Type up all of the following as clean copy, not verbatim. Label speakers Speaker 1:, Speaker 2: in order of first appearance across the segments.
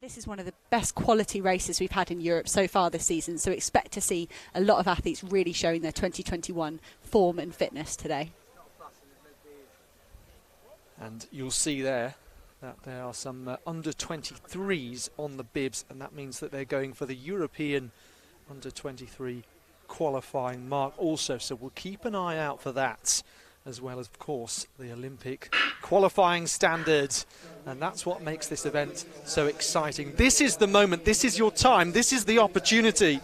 Speaker 1: This is one of the best quality races we've had in Europe so far this season, so expect to see a lot of athletes really showing their 2021 form and fitness today.
Speaker 2: And you'll see there that there are some under 23s on the bibs, and that means that they're going for the European under 23 qualifying mark also, so we'll keep an eye out for that, as well as, of course, the Olympic qualifying standards. And that's what makes this event so exciting. This is the moment, this is your time, this is the opportunity.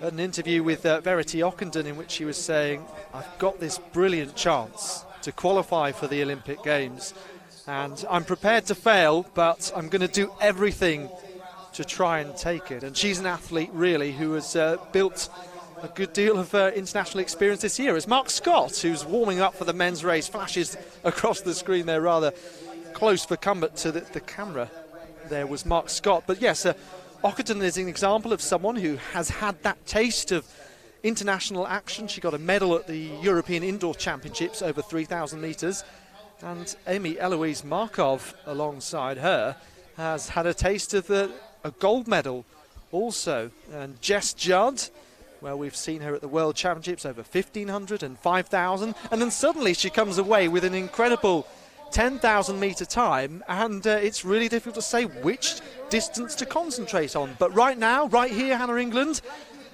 Speaker 2: An interview with Verity Ockenden in which she was saying, I've got this brilliant chance to qualify for the Olympic Games, and I'm prepared to fail, but I'm going to do everything to try and take it. And she's an athlete, really, who has built a good deal of international experience this year. It's Mark Scott, who's warming up for the men's race, flashes across the screen there rather close for comfort to the camera. There was Mark Scott. But yes, Ockenden is an example of someone who has had that taste of international action. She got a medal at the European Indoor Championships over 3,000 metres. And Amy Eloise Markov, alongside her, has had a taste of a gold medal also. And Jess Judd, well, we've seen her at the World Championships over 1,500 and 5,000, and then suddenly she comes away with an incredible 10,000 metre time, and it's really difficult to say which distance to concentrate on. But right now, right here, Hannah England,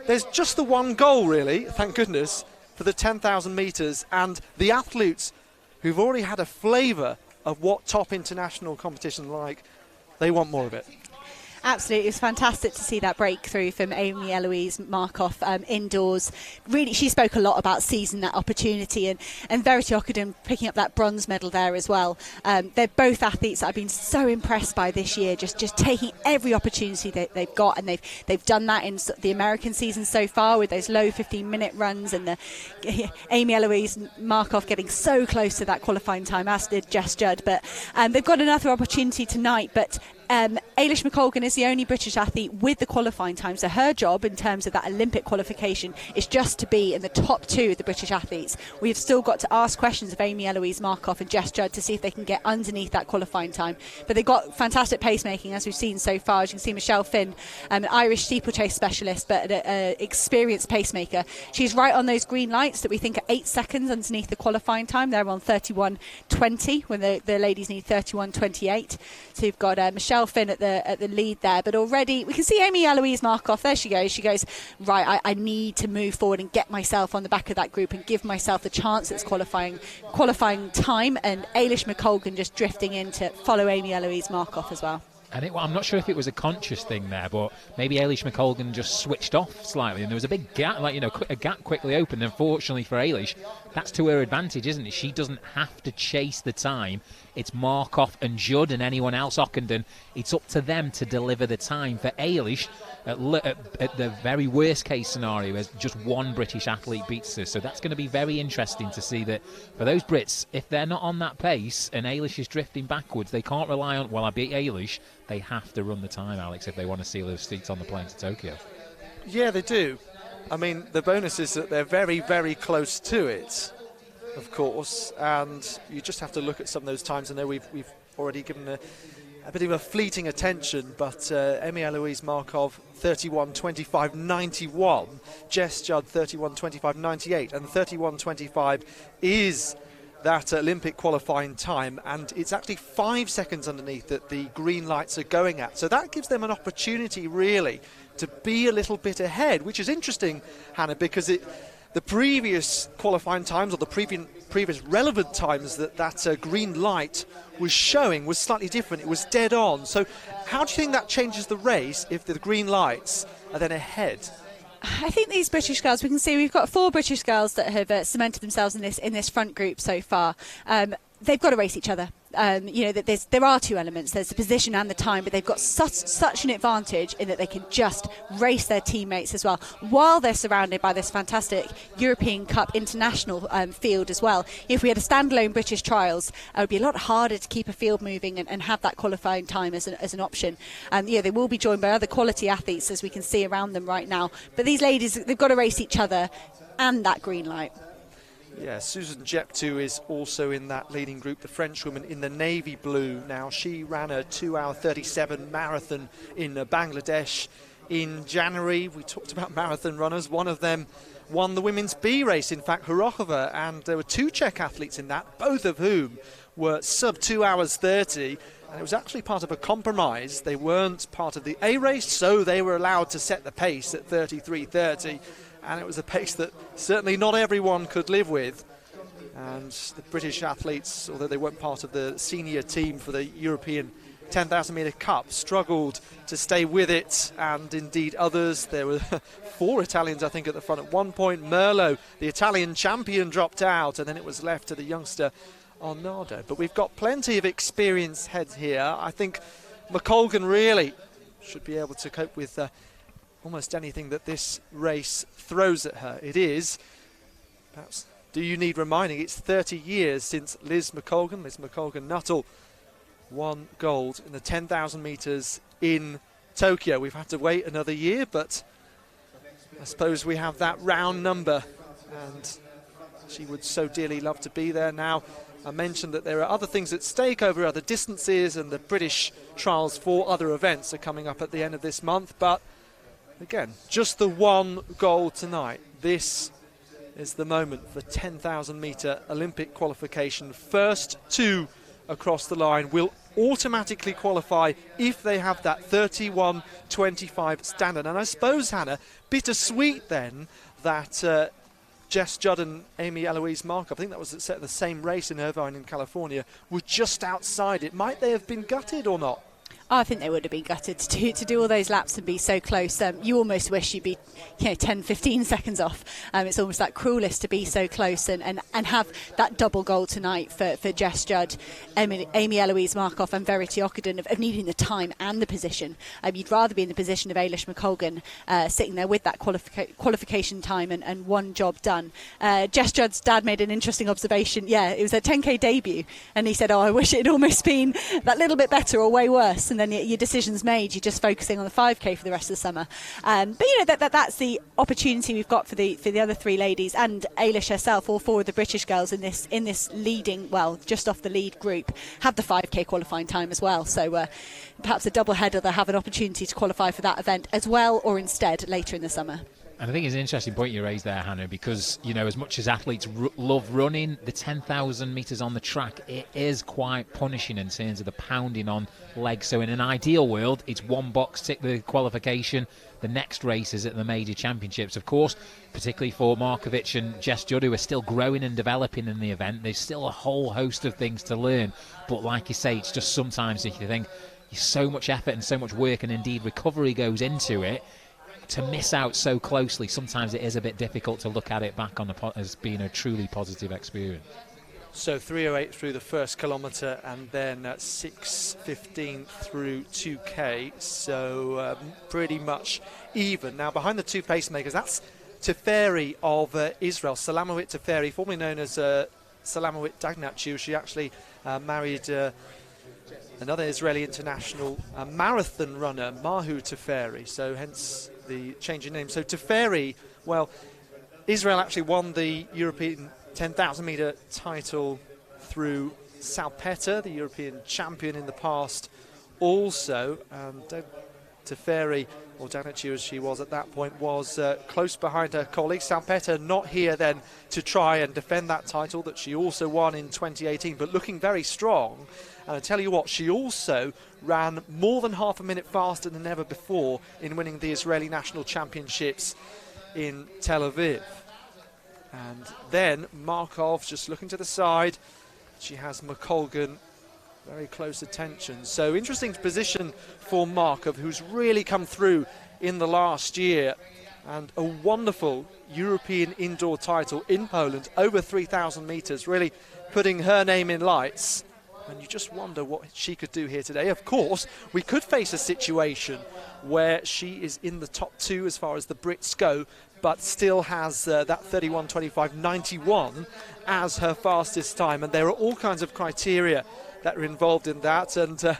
Speaker 2: there's just the one goal, really, thank goodness, for the 10,000 metres, and the athletes who've already had a flavour of what top international competition like, they want more of it.
Speaker 1: Absolutely, it was fantastic to see that breakthrough from Amy Eloise Markov indoors. Really, she spoke a lot about seizing that opportunity, and Verity Ockenden picking up that bronze medal there as well. They're both athletes that I've been so impressed by this year, just taking every opportunity that they've got, and they've done that in the American season so far with those low 15-minute runs, and the Amy Eloise Markov getting so close to that qualifying time, as did Jess Judd. But they've got another opportunity tonight, but Ailish McColgan is the only British athlete with the qualifying time, so her job in terms of that Olympic qualification is just to be in the top two of the British athletes. We've still got to ask questions of Amy Eloise Markov and Jess Judd to see if they can get underneath that qualifying time, but they've got fantastic pacemaking as we've seen so far. As you can see, Michelle Finn, an Irish steeplechase specialist but an experienced pacemaker, she's right on those green lights that we think are 8 seconds underneath the qualifying time. They're on 31.20 when the ladies need 31.28, so you've got Michelle Finn at the lead there, but already we can see Amy Eloise Markov. There she goes right, I need to move forward and get myself on the back of that group and give myself the chance at qualifying time, and Ailish McColgan just drifting in to follow Amy Eloise Markov as well.
Speaker 3: And I'm not sure if it was a conscious thing there, but maybe Ailish McColgan just switched off slightly, and there was a big gap, a gap quickly opened. Unfortunately for Ailish, that's to her advantage, isn't it? She doesn't have to chase the time. It's Markov and Judd and anyone else, Ockenden. It's up to them to deliver the time. For Ailish, at the very worst case scenario, as just one British athlete beats her. So that's going to be very interesting to see that for those Brits, if they're not on that pace and Ailish is drifting backwards, they can't rely on, well, I beat Ailish. They have to run the time, Alex, if they want to seal those seats on the plane to Tokyo.
Speaker 2: Yeah, they do. I mean, the bonus is that they're very, very close to it, of course, and you just have to look at some of those times. I know we've already given a bit of a fleeting attention, but Amy Eloise Markov 31.25.91, Jess Judd 31.25.98, and 31.25 is that Olympic qualifying time, and it's actually 5 seconds underneath that the green lights are going at. So that gives them an opportunity, really, to be a little bit ahead, which is interesting, Hannah, because the previous qualifying times, or the previous relevant times that green light was showing was slightly different. It was dead on. So how do you think that changes the race if the green lights are then ahead?
Speaker 1: I think these British girls, we can see we've got 4 British girls that have cemented themselves in this front group so far. They've got to race each other. There are 2 elements. There's the position and the time, but they've got such an advantage in that they can just race their teammates as well, while they're surrounded by this fantastic European Cup international field as well. If we had a standalone British trials, it would be a lot harder to keep a field moving and have that qualifying time as an option. They will be joined by other quality athletes, as we can see around them right now. But these ladies, they've got to race each other and that green light.
Speaker 2: Yeah, Susan Jeptu is also in that leading group, the French woman in the navy blue. Now, she ran a 2-hour 37 marathon in Bangladesh in January. We talked about marathon runners. One of them won the women's B race, in fact, Horokova, and there were 2 Czech athletes in that, both of whom were sub 2 hours 30. And it was actually part of a compromise. They weren't part of the A race, so they were allowed to set the pace at 33:30. And it was a pace that certainly not everyone could live with. And the British athletes, although they weren't part of the senior team for the European 10,000 metre Cup, struggled to stay with it, and indeed others. There were 4 Italians, I think, at the front at one point. Merlo, the Italian champion, dropped out, and then it was left to the youngster Arnaldo. But we've got plenty of experienced heads here. I think McColgan really should be able to cope with almost anything that this race throws at her. It is, perhaps, do you need reminding, it's 30 years since Liz McColgan Nuttall, won gold in the 10,000 metres in Tokyo. We've had to wait another year, but I suppose we have that round number, and she would so dearly love to be there now. I mentioned that there are other things at stake over other distances, and the British trials for other events are coming up at the end of this month, but again, just the one goal tonight. This is the moment for 10,000 metre Olympic qualification. First 2 across the line will automatically qualify if they have that 31:25 standard. And I suppose, Hannah, bittersweet then that Jess Judd and Amy Eloise Markov, I think that was set in the same race in Irvine in California, were just outside it. Might they have been gutted or not?
Speaker 1: Oh, I think they would have been gutted to do all those laps and be so close. You almost wish you'd be 10, 15 seconds off. It's almost like cruelest to be so close and have that double goal tonight for Jess Judd, Amy Eloise Markov and Verity Okudin of needing the time and the position. You'd rather be in the position of Ailish McColgan sitting there with that qualification time and one job done. Jess Judd's dad made an interesting observation. Yeah, it was a 10k debut, and he said, I wish it had almost been that little bit better or way worse. And then your decision's made. You're just focusing on the 5k for the rest of the summer. But that's the opportunity we've got for the other 3 ladies and Ailish herself. All 4 of the British girls in this leading, well, just off the lead group, have the 5k qualifying time as well. So perhaps a double header. They'll have an opportunity to qualify for that event as well, or instead later in the summer.
Speaker 3: And I think it's an interesting point you raised there, Hannah, because, as much as athletes love running, the 10,000 metres on the track, it is quite punishing in terms of the pounding on legs. So in an ideal world, it's one box tick, the qualification. The next race is at the major championships. Of course, particularly for Markovic and Jess Judd, who are still growing and developing in the event, there's still a whole host of things to learn. But like you say, it's just sometimes if you think so much effort and so much work and indeed recovery goes into it, to miss out so closely, sometimes it is a bit difficult to look at it back on as being a truly positive experience.
Speaker 2: So 3:08 through the first kilometre, and then 6:15 through 2k, so pretty much even. Now behind the 2 pacemakers, that's Teferi of Israel, Salamowit Teferi, formerly known as Salamowit Dagnatchu. She actually married another Israeli international marathon runner, Mahu Teferi, so hence the change in name. So Teferi, well, Israel actually won the European 10,000 metre title through Salpetta, the European champion in the past also. Teferi, or Dagnatchu as she was at that point, was close behind her colleague. Salpetta not here then to try and defend that title that she also won in 2018, but looking very strong. And I tell you what, she also ran more than half a minute faster than ever before in winning the Israeli national championships in Tel Aviv. And then Markov just looking to the side. She has McColgan very close attention. So interesting position for Markov, who's really come through in the last year. And a wonderful European indoor title in Poland, over 3,000 metres, really putting her name in lights. And you just wonder what she could do here today. Of course, we could face a situation where she is in the top 2 as far as the Brits go, but still has that 31:25.91 as her fastest time. And there are all kinds of criteria that are involved in that. And,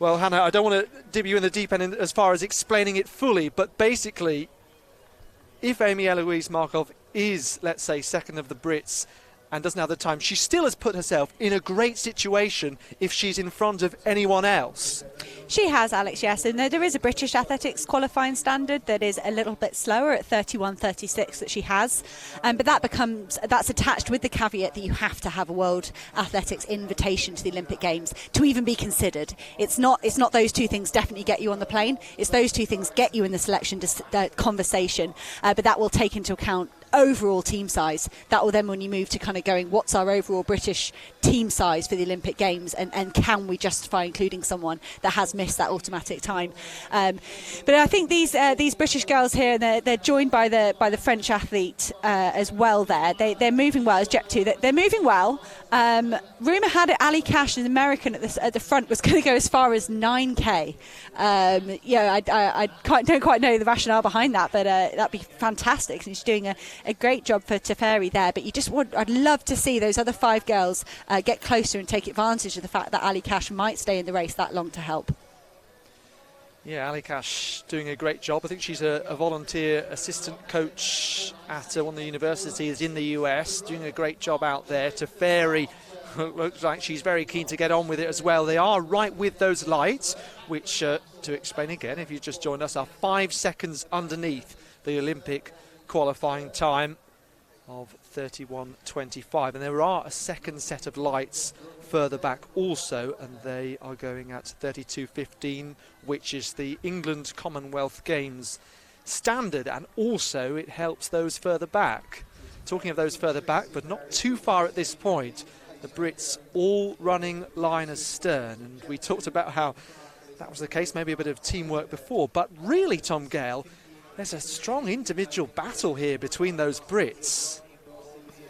Speaker 2: well, Hannah, I don't want to dip you in the deep end as far as explaining it fully, but basically if Amy Eloise Markov is, let's say, second of the Brits and doesn't have the time, she still has put herself in a great situation if she's in front of anyone else.
Speaker 1: She has, Alex, yes, and there is a British athletics qualifying standard that is a little bit slower at 31.36 that she has, but that's attached with the caveat that you have to have a World Athletics invitation to the Olympic Games to even be considered. It's not those two things definitely get you on the plane. It's those two things get you in the selection conversation, but that will take into account overall team size. That will then, when you move to kind of going, what's our overall British team size for the Olympic Games, and can we justify including someone that has missed that automatic time? But I think these British girls here, they're joined by the French athlete as well. They're moving well as Jep 2. They're moving well. Rumour had it Ali Cash, an American at the front, was going to go as far as 9k. I don't quite know the rationale behind that, but that'd be fantastic. She's doing a great job for Teferi there, but I'd love to see those other 5 girls get closer and take advantage of the fact that Ali Cash might stay in the race that long to help.
Speaker 2: Yeah, Ali Cash doing a great job. I think she's a volunteer assistant coach at one of the universities in the US, doing a great job out there. Teferi looks like she's very keen to get on with it as well. They are right with those lights, which, to explain again, if you just joined us, are 5 seconds underneath the Olympic qualifying time of 31.25, and there are a second set of lights further back also, and they are going at 32.15, which is the England Commonwealth Games standard, and also it helps those further back. Talking of those further back, but not too far at this point, the Brits all running line astern, and we talked about how that was the case, maybe a bit of teamwork before, but really, Tom Gale, there's a strong individual battle here between those Brits.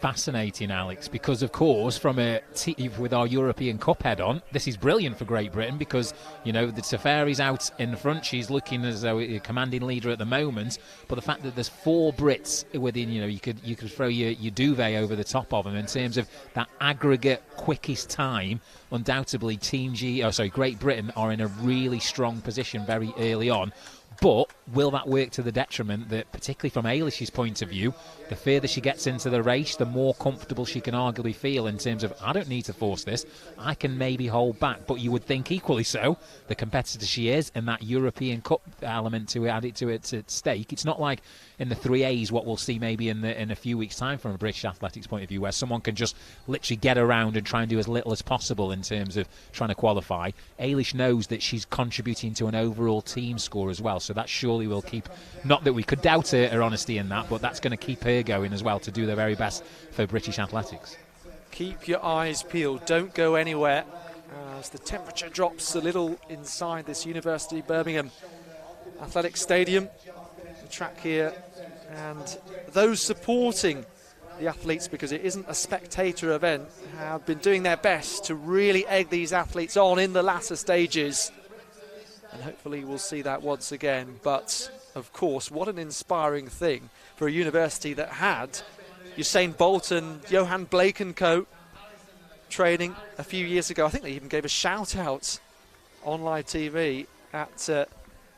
Speaker 3: Fascinating, Alex, because of course with our European Cup head on, this is brilliant for Great Britain because, the Teferi's out in front, she's looking as though a commanding leader at the moment, but the fact that there's 4 Brits within, you could throw your duvet over the top of them in terms of that aggregate quickest time. Undoubtedly Great Britain are in a really strong position very early on. But will that work to the detriment that, particularly from Eilish's point of view, the further she gets into the race, the more comfortable she can arguably feel in terms of, I don't need to force this, I can maybe hold back. But you would think equally so, the competitor she is, and that European Cup element to add it to its stake. It's not like in the 3As what we'll see maybe in a few weeks' time from a British athletics point of view, where someone can just literally get around and try and do as little as possible in terms of trying to qualify. Eilish knows that she's contributing to an overall team score as well, so that surely will keep, not that we could doubt her honesty in that, but that's going to keep her going as well to do the very best for British athletics.
Speaker 2: Keep your eyes peeled, don't go anywhere as the temperature drops a little inside this University Birmingham Athletics Stadium, the track here, and those supporting the athletes, because it isn't a spectator event, have been doing their best to really egg these athletes on in the latter stages, and hopefully we'll see that once again. But of course, what an inspiring thing for a university that had Usain Bolt and Johan Blake and co training a few years ago. I think they even gave a shout out on live TV at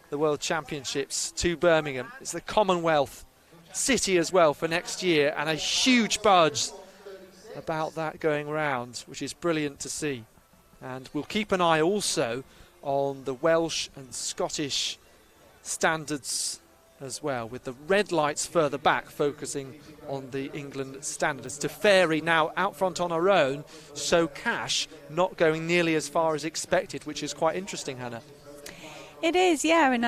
Speaker 2: the World Championships to Birmingham. It's the Commonwealth city as well for next year, and a huge buzz about that going round, which is brilliant to see. And we'll keep an eye also on the Welsh and Scottish standards as well, with the red lights further back focusing on the England standards. Teferi now out front on her own, so Cash not going nearly as far as expected, which is quite interesting, Hannah.
Speaker 1: It is, yeah, and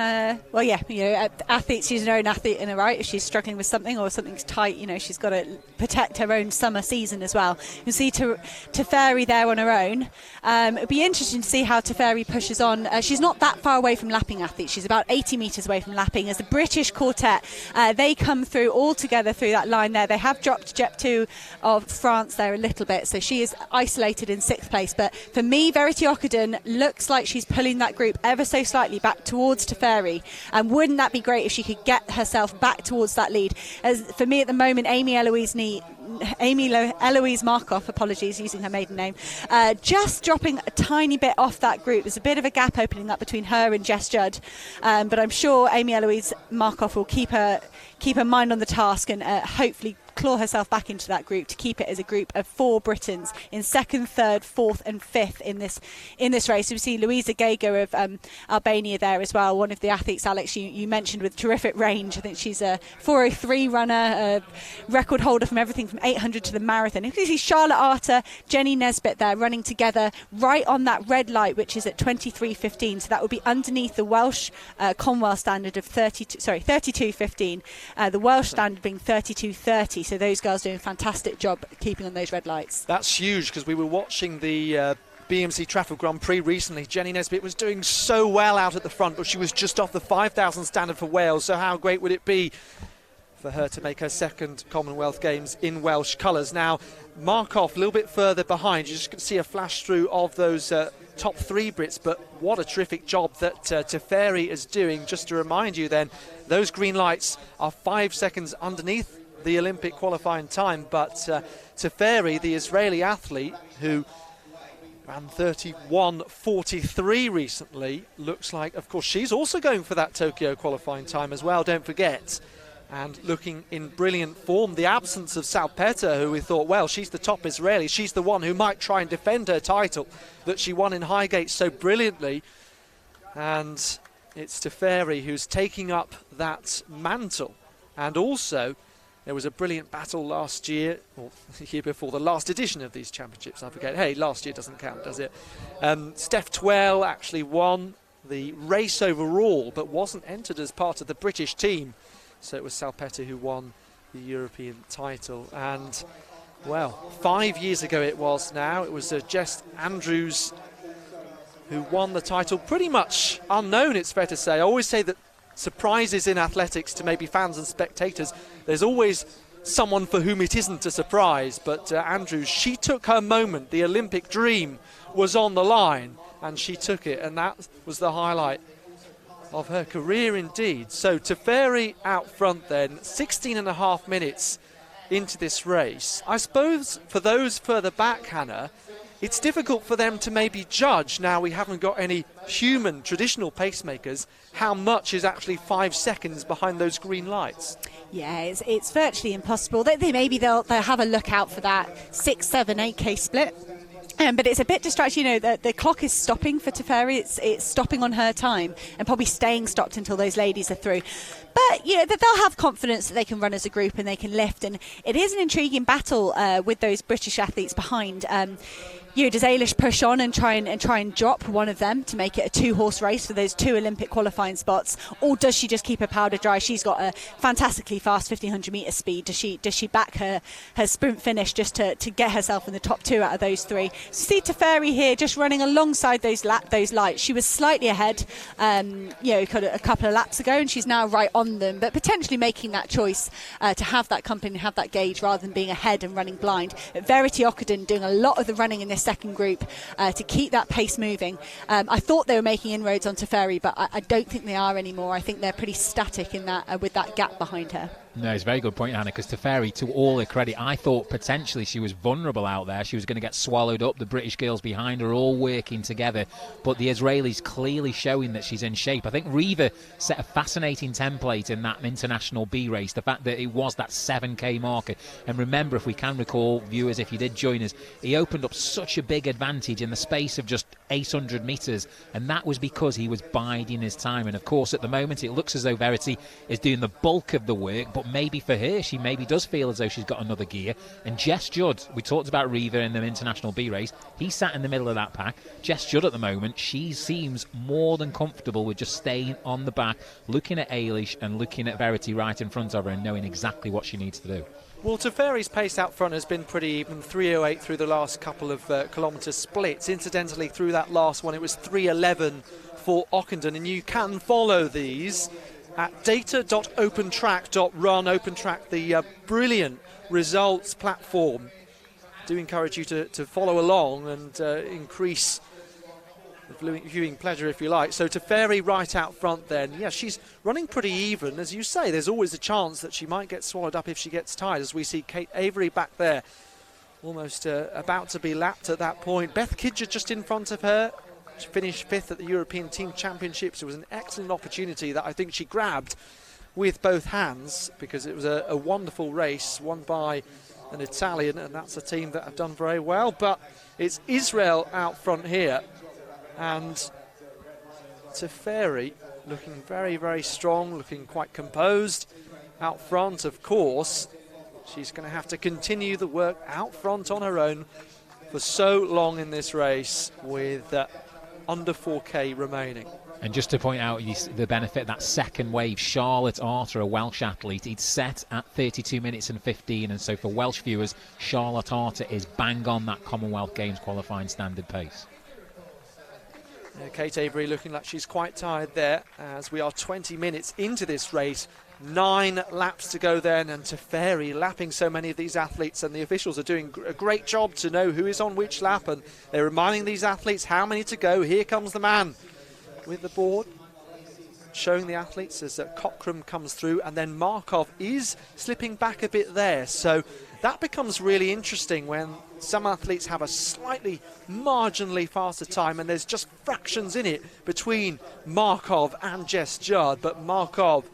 Speaker 1: athletes, she's her own athlete in her right. If she's struggling with something or something's tight, she's got to protect her own summer season as well. You see Teferi there on her own. It'll be interesting to see how Teferi pushes on. She's not that far away from lapping athletes. She's about 80 metres away from lapping. As the British quartet, they come through all together through that line there. They have dropped Jep 2 of France there a little bit, so she is isolated in 6th place. But for me, Verity Okudun looks like she's pulling that group ever so slightly back towards Teferi. And wouldn't that be great if she could get herself back towards that lead? As for me at the moment, Amy Eloise Markov, apologies, using her maiden name, just dropping a tiny bit off that group. There's a bit of a gap opening up between her and Jess Judd, but I'm sure Amy Eloise Markov will keep her mind on the task and hopefully claw herself back into that group to keep it as a group of 4 Britons in 2nd, 3rd, 4th and 5th in this race. We see Louisa Gago of Albania there as well, one of the athletes, Alex, you mentioned, with terrific range. I think she's a 4:03 runner, a record holder from everything from 800 to the marathon. You can see Charlotte Arter, Jenny Nesbitt there running together right on that red light, which is at 23:15. So that would be underneath the Welsh Commonwealth standard of 32:15. The Welsh standard being 32:30. So those girls doing a fantastic job keeping on those red lights.
Speaker 2: That's huge, because we were watching the BMC Trafford Grand Prix recently. Jenny Nesbitt was doing so well out at the front, but she was just off the 5,000 standard for Wales. So how great would it be for her to make her 2nd Commonwealth Games in Welsh colours? Now, Markov a little bit further behind. You just can see a flash through of those top 3 Brits, but what a terrific job that Teferi is doing. Just to remind you then, those green lights are 5 seconds underneath the Olympic qualifying time, but Teferi, the Israeli athlete who ran 31:43 recently, looks like, of course, she's also going for that Tokyo qualifying time as well, don't forget, and looking in brilliant form. The absence of Salpeter, who we thought, well, she's the top Israeli, she's the one who might try and defend her title that she won in Highgate so brilliantly, and it's Teferi who's taking up that mantle. And also, there was a brilliant battle last year, or the year before, the last edition of these championships. I forget. Hey, last year doesn't count, does it? Steph Twell actually won the race overall, but wasn't entered as part of the British team. So it was Salpeter who won the European title. And, well, 5 years ago it was now. It was Jess Andrews who won the title. Pretty much unknown, it's fair to say. I always say that surprises in athletics to maybe fans and spectators, there's always someone for whom it isn't a surprise, but Andrews, she took her moment. The Olympic dream was on the line and she took it, and that was the highlight of her career indeed. So Teferi out front then, 16.5 minutes into this race. I suppose for those further back, Hannah, it's difficult for them to maybe judge, now we haven't got any human traditional pacemakers, how much is actually 5 seconds behind those green lights.
Speaker 1: Yeah, it's virtually impossible. They'll have a look out for that 6, 7, 8K split. But it's a bit distracting, you know, the clock is stopping for Teferi. It's stopping on her time and probably staying stopped until those ladies are through. But, you know, they'll have confidence that they can run as a group and they can lift. And it is an intriguing battle with those British athletes behind. You know, does Eilish push on and try and drop one of them to make it a 2-horse race for those 2 Olympic qualifying spots, or does she just keep her powder dry? She's got a fantastically fast 1500 metre speed. Does she back her sprint finish just to get herself in the top 2 out of those 3? So see Teferi here just running alongside those lights. She was slightly ahead, you know, a couple of laps ago, and she's now right on them. But potentially making that choice to have that company, have that gauge, rather than being ahead and running blind. But Verity Okudin doing a lot of the running in this second group to keep that pace moving. I thought they were making inroads on Teferi, but I don't think they are anymore. I think they're pretty static in that with that gap behind her.
Speaker 3: No, it's a very good point, Hannah, because Teferi, to all her credit, I thought potentially she was vulnerable out there. She was going to get swallowed up. The British girls behind her all working together. But the Israelis clearly showing that she's in shape. I think Riva set a fascinating template in that international B race, the fact that it was that 7K marker. And remember, if we can recall, viewers, if you did join us, he opened up such a big advantage in the space of just 800 metres. And that was because he was biding his time. And of course, at the moment, it looks as though Verity is doing the bulk of the work, but maybe for her, she maybe does feel as though she's got another gear. And Jess Judd, we talked about Riva in the international B race, he sat in the middle of that pack. Jess Judd at the moment, she seems more than comfortable with just staying on the back, looking at Eilish and looking at Verity right in front of her and knowing exactly what she needs to do.
Speaker 2: Well, Teferi's pace out front has been pretty even, 3:08 through the last couple of kilometre splits. Incidentally, through that last one, it was 3:11 for Ockenden, and you can follow these at data.opentrack.run. OpenTrack, the brilliant results platform. Do encourage you to follow along and increase viewing pleasure, if you like. So Teferi right out front then. Yeah, she's running pretty even. As you say, there's always a chance that she might get swallowed up if she gets tired, as we see Kate Avery back there, almost about to be lapped at that point. Beth Kidger just in front of her. She finished 5th at the European Team Championships. It was an excellent opportunity that I think she grabbed with both hands, because it was a wonderful race won by an Italian, and that's a team that have done very well. But it's Israel out front here, and Teferi looking very, very strong, looking quite composed out front. Of course, she's going to have to continue the work out front on her own for so long in this race with under 4K remaining.
Speaker 3: And just to point out the benefit, that second wave, Charlotte Arter, a Welsh athlete, he'd set at 32 minutes and 15, and so for Welsh viewers, Charlotte Arter is bang on that Commonwealth Games qualifying standard pace.
Speaker 2: Yeah, Kate Avery looking like she's quite tired there, as we are 20 minutes into this race. 9 laps to go then, and Teferi lapping so many of these athletes, and the officials are doing a great job to know who is on which lap, and they're reminding these athletes how many to go. Here comes the man with the board, showing the athletes as Cockram comes through, and then Markov is slipping back a bit there. So that becomes really interesting when some athletes have a slightly marginally faster time, and there's just fractions in it between Markov and Jess Judd. But Markov,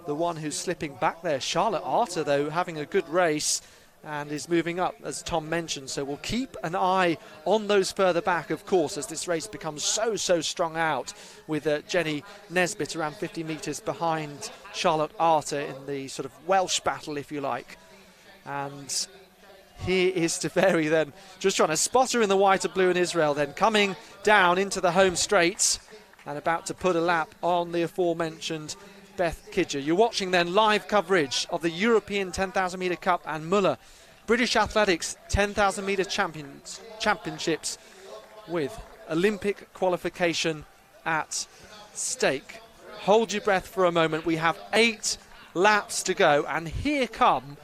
Speaker 2: the one who's slipping back there. Charlotte Arter, though, having a good race and is moving up, as Tom mentioned. So we'll keep an eye on those further back, of course, as this race becomes so strong out, with Jenny Nesbitt around 50 metres behind Charlotte Arter in the sort of Welsh battle, if you like. And here is Teferi then, just trying to spot her in the white and blue in Israel, then coming down into the home straight and about to put a lap on the aforementioned Beth Kidger. You're watching then live coverage of the European 10,000 metre Cup and Muller British Athletics 10,000 metre championships, with Olympic qualification at stake. Hold your breath for a moment. We have 8 laps to go, and here come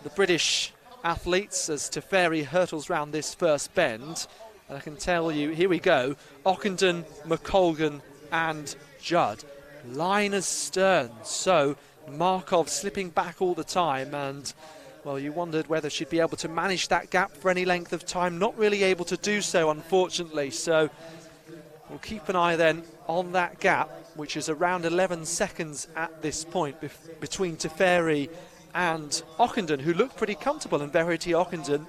Speaker 2: the British athletes as Teferi hurtles round this first bend. And I can tell you, here we go, Ockenden, McColgan and Judd. Line astern, so Markov slipping back all the time, and well, you wondered whether she'd be able to manage that gap for any length of time. Not really able to do so, unfortunately. So we'll keep an eye then on that gap, which is around 11 seconds at this point between Teferi and Ockenden, who looked pretty comfortable. And Verity Ockenden,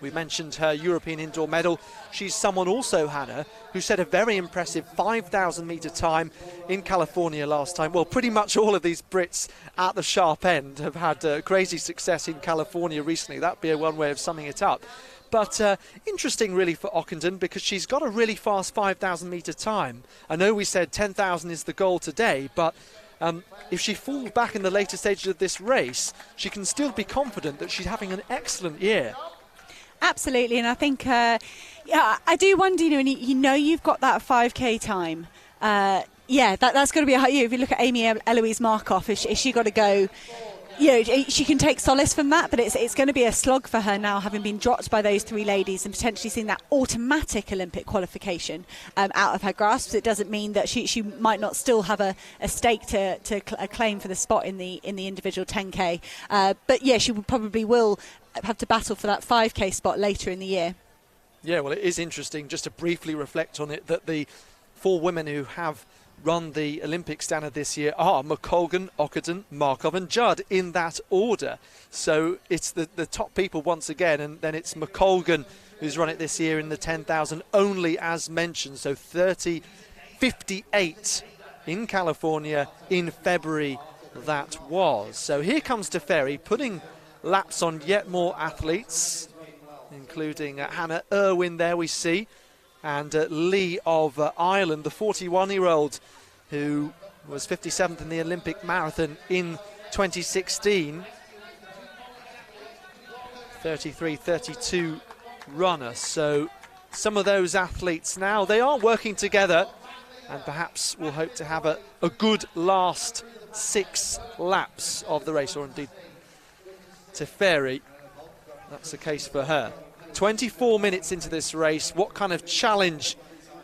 Speaker 2: we mentioned her European indoor medal. She's someone also, Hannah, who set a very impressive 5,000 metre time in California last time. Well, pretty much all of these Brits at the sharp end have had crazy success in California recently. That'd be one way of summing it up. But interesting really for Ockenden, because she's got a really fast 5,000 metre time. I know we said 10,000 is the goal today, but if she falls back in the later stages of this race, she can still be confident that she's having an excellent year.
Speaker 1: Absolutely, and I think, I do wonder, you've got that 5K time. That's got to be if you look at Amy Eloise Markov, is she got to go? She can take solace from that, but it's going to be a slog for her now, having been dropped by those 3 ladies and potentially seeing that automatic Olympic qualification out of her grasp. It doesn't mean that she might not still have a stake to claim for the spot in the individual 10K. But yeah, she probably will have to battle for that 5K spot later in the year.
Speaker 2: Yeah, well, it is interesting just to briefly reflect on it that the 4 women who have run the Olympic standard this year are McColgan, Ockenden, Markov and Judd, in that order. So it's the top people once again, and then it's McColgan who's run it this year in the 10,000 only, as mentioned. So 30:58 in California in February that was. So here comes Teferi putting laps on yet more athletes, including Hannah Irwin there we see, and Lee of Ireland, the 41-year-old who was 57th in the Olympic marathon in 2016. 33-32 runner. So some of those athletes now, they are working together, and perhaps we'll hope to have a good last 6 laps of the race, or indeed Teferi, that's the case for her. 24 minutes into this race, what kind of challenge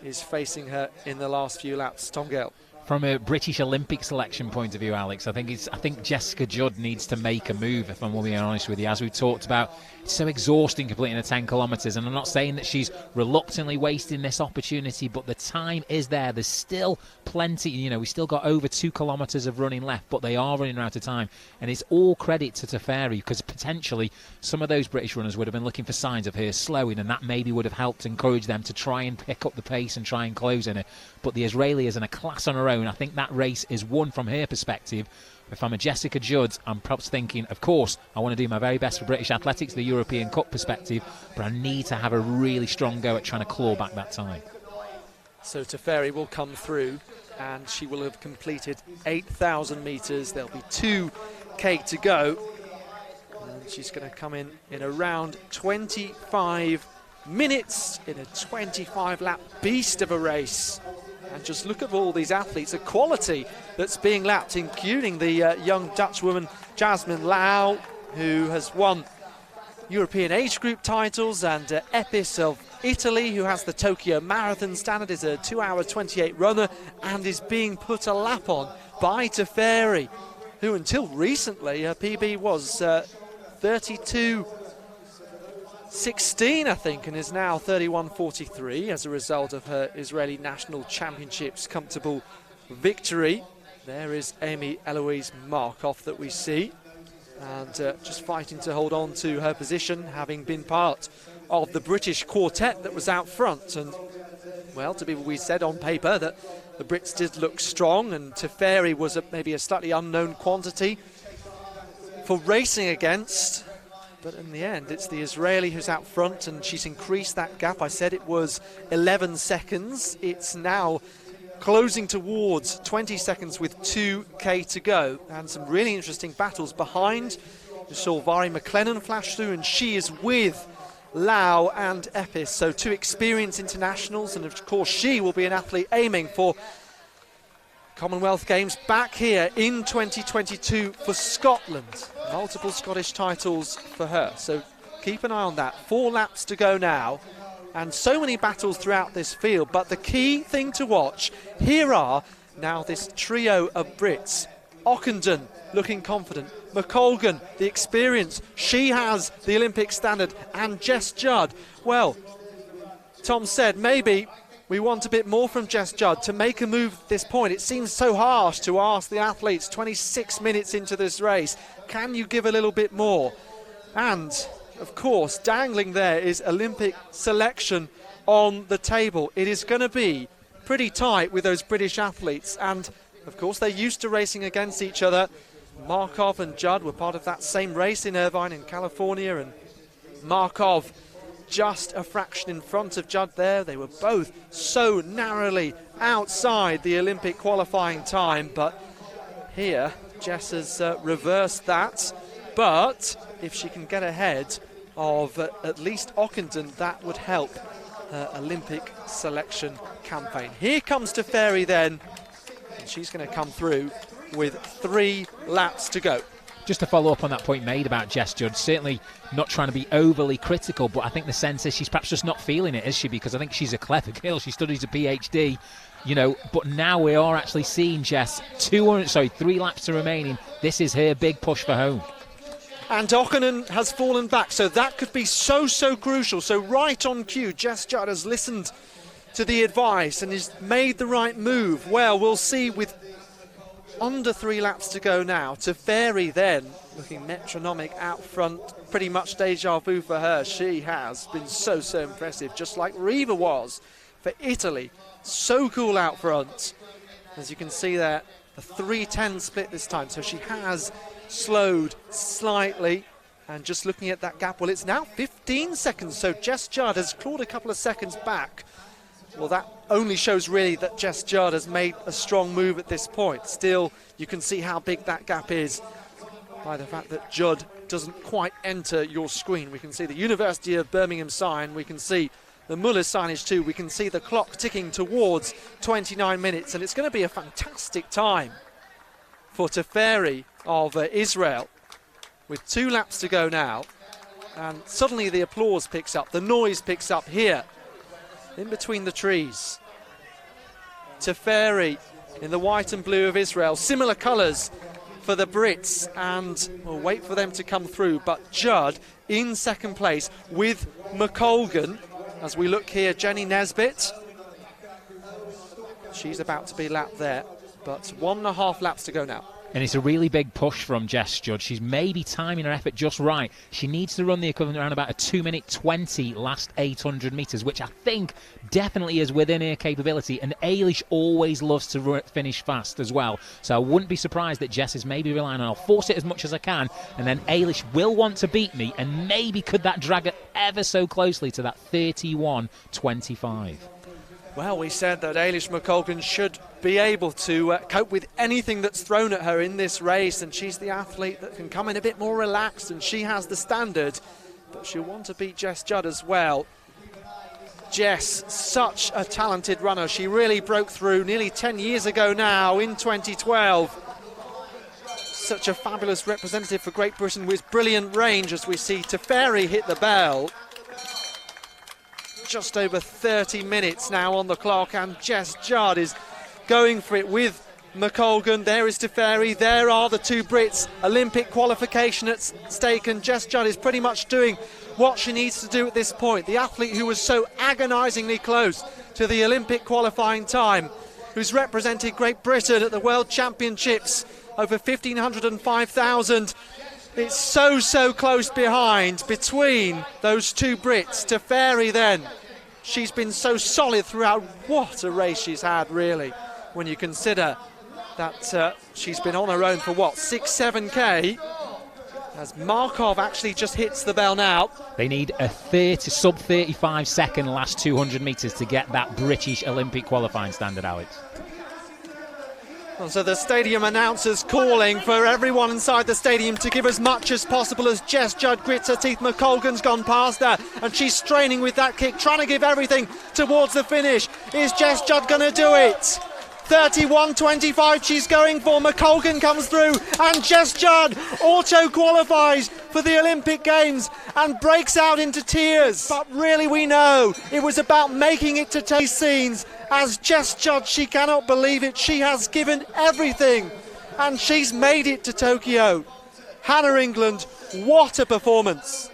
Speaker 2: is facing her in the last few laps. Tom Gale.
Speaker 3: From a British Olympic selection point of view, Alex, I think Jessica Judd needs to make a move, if I'm being honest with you. As we've talked about, it's so exhausting completing the 10 kilometres, and I'm not saying that she's reluctantly wasting this opportunity, but the time is there. There's still plenty, we still got over 2 kilometres of running left, but they are running out of time, and it's all credit to Teferi, because potentially some of those British runners would have been looking for signs of her slowing, and that maybe would have helped encourage them to try and pick up the pace and try and close in it. But the Israeli is in a class on her own. I think that race is won from her perspective. If I'm a Jessica Judd, I'm perhaps thinking, of course, I want to do my very best for British athletics, the European Cup perspective, but I need to have a really strong go at trying to claw back that time.
Speaker 2: So Teferi will come through, and she will have completed 8,000 metres. There'll be 2K to go, and she's going to come in around 25 minutes in a 25-lap beast of a race. And just look at all these athletes, the quality that's being lapped, including the young Dutch woman Jasmine Lau, who has won European age group titles, and Epis of Italy, who has the Tokyo Marathon standard, is a 2-hour 28 runner and is being put a lap on by Teferi, who until recently her PB was 32:16, I think, and is now 31:43 as a result of her Israeli National Championships comfortable victory. There is Amy Eloise Markov that we see, and just fighting to hold on to her position, having been part of the British quartet that was out front. And, well, we said on paper that the Brits did look strong, and Teferi was maybe a slightly unknown quantity for racing against. But in the end, it's the Israeli who's out front, and she's increased that gap. I said it was 11 seconds. It's now closing towards 20 seconds with 2K to go. And some really interesting battles behind. You saw Vari McLennan flash through, and she is with Lau and Epis. So 2 experienced internationals, and of course she will be an athlete aiming for Commonwealth Games back here in 2022 for Scotland. Multiple Scottish titles for her, so keep an eye on that. 4 laps to go now, and so many battles throughout this field, but the key thing to watch, here are now this trio of Brits. Ockenden looking confident, McColgan, the experience, she has the Olympic standard, and Jess Judd. Well, Tom said maybe we want a bit more from Jess Judd to make a move at this point. It seems so harsh to ask the athletes 26 minutes into this race, can you give a little bit more? And, of course, dangling there is Olympic selection on the table. It is going to be pretty tight with those British athletes, and, of course, they're used to racing against each other. Markov and Judd were part of that same race in Irvine in California, and Markov just a fraction in front of Judd there. They were both so narrowly outside the Olympic qualifying time, but here Jess has reversed that. But if she can get ahead of at least Ockenden, that would help her Olympic selection campaign. Here comes Teferi then, and she's going to come through with 3 laps to go.
Speaker 3: Just to follow up on that point made about Jess Judd, certainly not trying to be overly critical, but I think the sense is she's perhaps just not feeling it, is she? Because I think she's a clever girl. She studies a PhD, but now we are actually seeing Jess 3 laps to remaining. This is her big push for home.
Speaker 2: And Ockenden has fallen back, so that could be so crucial. So right on cue, Jess Judd has listened to the advice and has made the right move. Well, we'll see with under 3 laps to go now. Teferi then looking metronomic out front, pretty much deja vu for her. She has been so impressive, just like Riva was for Italy. So cool out front. As you can see there, a 3:10 split this time, so she has slowed slightly. And just looking at that gap, well, it's now 15 seconds, so Jess Judd has clawed a couple of seconds back. Well, that only shows really that Jess Judd has made a strong move at this point. Still, you can see how big that gap is by the fact that Judd doesn't quite enter your screen. We can see the University of Birmingham sign. We can see the Muller signage too. We can see the clock ticking towards 29 minutes. And it's going to be a fantastic time for Teferi of Israel with 2 laps to go now. And suddenly the applause picks up. The noise picks up here in between the trees. Teferi in the white and blue of Israel. Similar colours for the Brits, and we'll wait for them to come through. But Judd in second place with McColgan. As we look here, Jenny Nesbitt. She's about to be lapped there, but 1.5 laps to go now.
Speaker 3: And it's a really big push from Jess Judd. She's maybe timing her effort just right. She needs to run the equivalent around about a 2:20 last 800 metres, which I think definitely is within her capability. And Eilish always loves to finish fast as well. So I wouldn't be surprised that Jess is maybe relying on, I'll force it as much as I can, and then Eilish will want to beat me, and maybe could that drag her ever so closely to that 31:25.
Speaker 2: Well, we said that Eilish McColgan should be able to cope with anything that's thrown at her in this race, and she's the athlete that can come in a bit more relaxed, and she has the standard, but she'll want to beat Jess Judd as well. Jess, such a talented runner. She really broke through nearly 10 years ago now in 2012. Such a fabulous representative for Great Britain with brilliant range, as we see Teferi hit the bell. Just over 30 minutes now on the clock, and Jess Judd is going for it with McColgan. There is Teferi. There are the two Brits. Olympic qualification at stake, and Jess Judd is pretty much doing what she needs to do at this point. The athlete who was so agonisingly close to the Olympic qualifying time, who's represented Great Britain at the World Championships over 1,500 and 5,000. It's so close behind between those two Brits. Teferi then, she's been so solid throughout. What a race she's had, really, when you consider that she's been on her own for 6-7k, as Markov actually just hits the bell now.
Speaker 3: They need a sub 35 second last 200 metres to get that British Olympic qualifying standard, Alex.
Speaker 2: And so the stadium announcers calling for everyone inside the stadium to give as much as possible as Jess Judd grits her teeth. McColgan's gone past her, and she's straining with that kick, trying to give everything towards the finish. Is Jess Judd going to do it? 31:25 she's going for. McColgan comes through, and Jess Judd auto-qualifies for the Olympic Games and breaks out into tears. But really, we know it was about making it to taste scenes. As Jess Judd, she cannot believe it. She has given everything, and she's made it to Tokyo. Hannah England, what a performance.